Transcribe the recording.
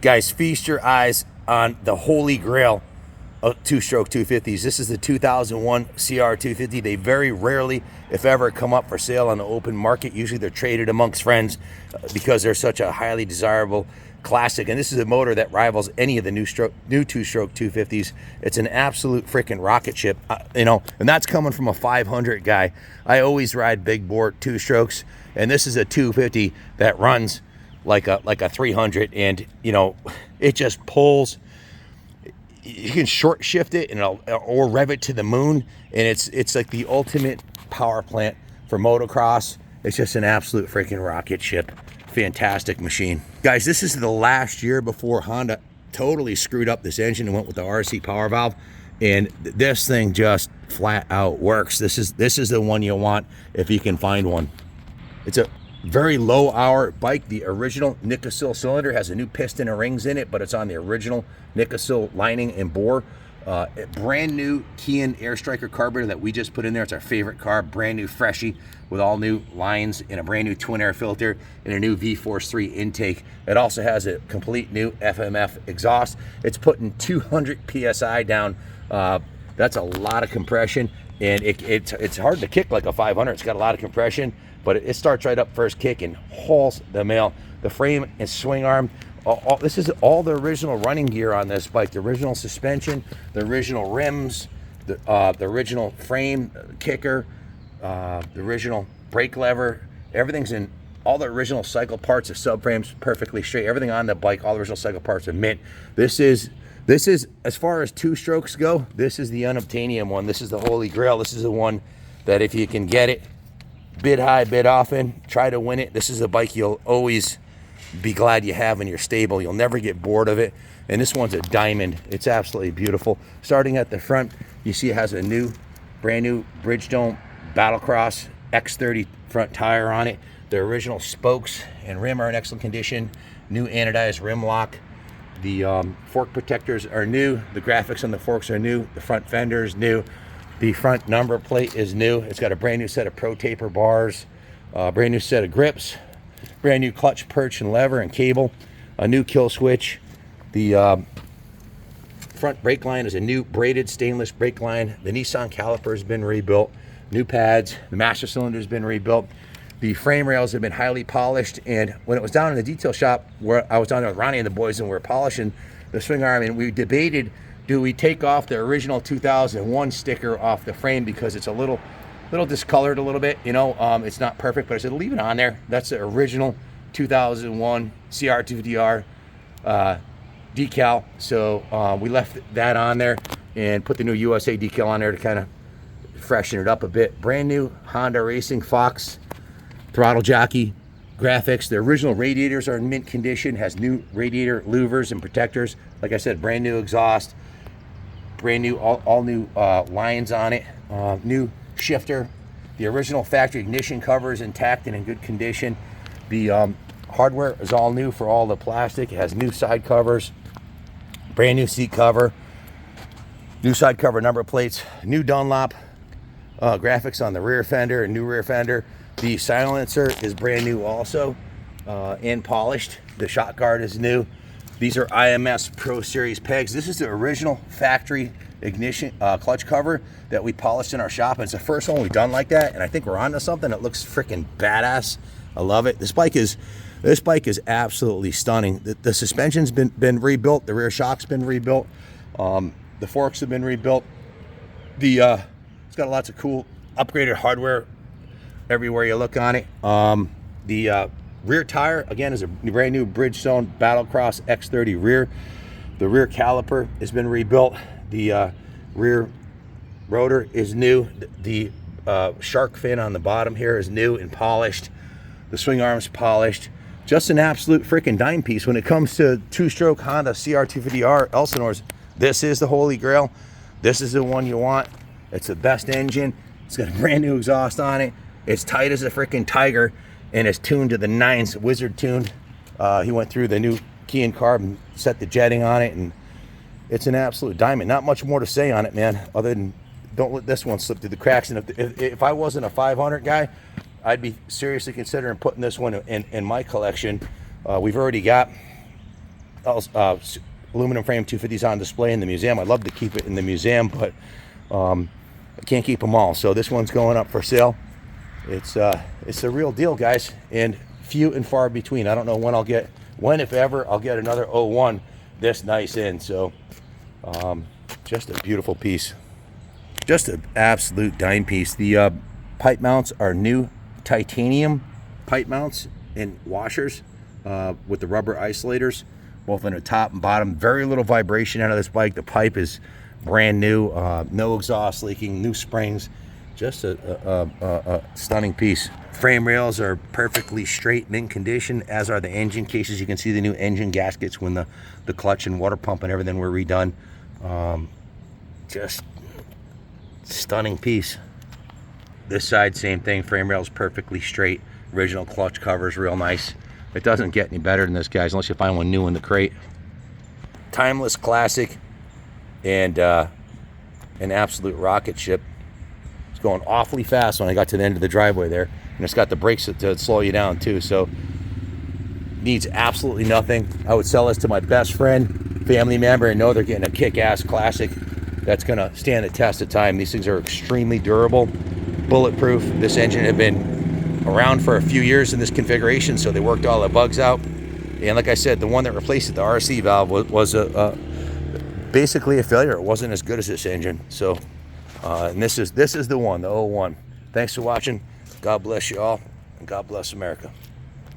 Guys, feast your eyes on the holy grail of two-stroke 250s. This is the 2001 CR250. They very rarely, if ever, come up for sale on the open market. Usually they're traded amongst friends because they're such a highly desirable classic. And this is a motor that rivals any of the new two-stroke 250s. It's an absolute freaking rocket ship, you know, and that's coming from a 500 guy. I always ride big bore two-strokes, and this is a 250 that runs like a 300, and you know, it just pulls. You can short shift it and or rev it to the moon, and it's like the ultimate power plant for motocross. It's just an absolute freaking rocket ship. Fantastic machine. Guys, this is the last year before Honda totally screwed up this engine and went with the RC power valve, and this thing just flat out works. This is the one you want if you can find one. It's a very low hour bike. The original Nikasil cylinder has a new piston and rings in it, but it's on the original Nikasil lining and bore. Brand new Keihin Air Striker carburetor that we just put in there. It's our favorite carb, brand new freshie with all new lines and a brand new twin air filter and a new V-Force 3 intake. It also has a complete new FMF exhaust. It's putting 200 PSI down. That's a lot of compression, and it's hard to kick like a 500. It's got a lot of compression, but it starts right up first kick and hauls the mail. The frame and swing arm, this is all the original running gear on this bike. The original suspension, the original rims, the original frame kicker, the original brake lever. Everything's in all the original cycle parts. The subframe's perfectly straight. Everything on the bike, all the original cycle parts are mint. This is as far as two strokes go, this is the Unobtanium one. This is the holy grail. This is the one that if you can get it, bid high, bid often, try to win it. This is a bike you'll always be glad you have in your stable. You'll never get bored of it. And this one's a diamond. It's absolutely beautiful. Starting at the front, you see it has a brand new Bridgestone Battlecross X30 front tire on it. The original spokes and rim are in excellent condition. New anodized rim lock. The fork protectors are new. The graphics on the forks are new. The front fender is new. The front number plate is new. It's got a brand new set of Protaper bars, a brand new set of grips, brand new clutch, perch, and lever and cable, a new Killswitch. The front brake line is a new braided stainless brake line. The Nissan Caliper has been rebuilt. New pads. The master cylinder has been rebuilt. The frame rails have been highly polished, and when it was down in the detail shop where I was down there with Ronnie and the boys and we were polishing the swing arm, and we debated, do we take off the original 2001 sticker off the frame because it's a little discolored a little bit, you know, it's not perfect, but I said leave it on there. That's the original 2001 CR250R decal, so we left that on there and put the new USA decal on there to kind of freshen it up a bit. Brand new Honda Racing Fox throttle jockey graphics. The original radiators are in mint condition, has new radiator louvers and protectors. Like I said, brand new exhaust, brand new all new lines on it, new shifter. The original factory ignition cover is intact and in good condition. The hardware is all new for all the plastic. It has new side covers, brand new seat cover, new side cover number plates, new Dunlop graphics on the rear fender, and new rear fender. The silencer is brand new also and polished. The shock guard is new. These are IMS Pro Series pegs. This is the original factory ignition clutch cover that we polished in our shop, and it's the first one we've done like that, and I think we're onto something. It looks freaking badass. I love it. This bike is absolutely stunning. The suspension's been rebuilt. The rear shock's been rebuilt. The forks have been rebuilt. It's got lots of cool upgraded hardware everywhere you look on it. The rear tire, again, is a brand new Bridgestone Battlecross X30 rear. The rear caliper has been rebuilt. The rear rotor is new. The shark fin on the bottom here is new and polished. The swing arm's polished. Just an absolute freaking dime piece. When it comes to two-stroke Honda CR250R Elsinores, this is the holy grail. This is the one you want. It's the best engine. It's got a brand new exhaust on it. It's tight as a freaking tiger, and it's tuned to the nines, wizard tuned. He went through the new Keihin carb and set the jetting on it, and it's an absolute diamond. Not much more to say on it, man, other than don't let this one slip through the cracks. And if I wasn't a 500 guy, I'd be seriously considering putting this one in my collection. We've already got aluminum frame 250s on display in the museum. I'd love to keep it in the museum, but I can't keep them all. So this one's going up for sale. It's a real deal, guys, and few and far between. I don't know when, if ever, I'll get another 01 this nice in. So just a beautiful piece. Just an absolute dime piece. The pipe mounts are new titanium pipe mounts and washers with the rubber isolators, both on the top and bottom. Very little vibration out of this bike. The pipe is brand new, no exhaust leaking, new springs. Just a stunning piece. Frame rails are perfectly straight, mint condition, as are the engine cases. You can see the new engine gaskets when the clutch and water pump and everything were redone. Just stunning piece. This side, same thing. Frame rails perfectly straight. Original clutch covers, real nice. It doesn't get any better than this, guys, unless you find one new in the crate. Timeless classic, and an absolute rocket ship. It's going awfully fast when I got to the end of the driveway there, and it's got the brakes to slow you down too, so needs absolutely nothing. I would sell this to my best friend, family member, and know they're getting a kick-ass classic that's gonna stand the test of time. These things are extremely durable, bulletproof. This engine had been around for a few years in this configuration, so they worked all the bugs out. And like I said, the one that replaced it, the RC valve, was basically a failure. It wasn't as good as this engine. So and this is the one, the 01. Thanks for watching. God bless you all, and God bless America.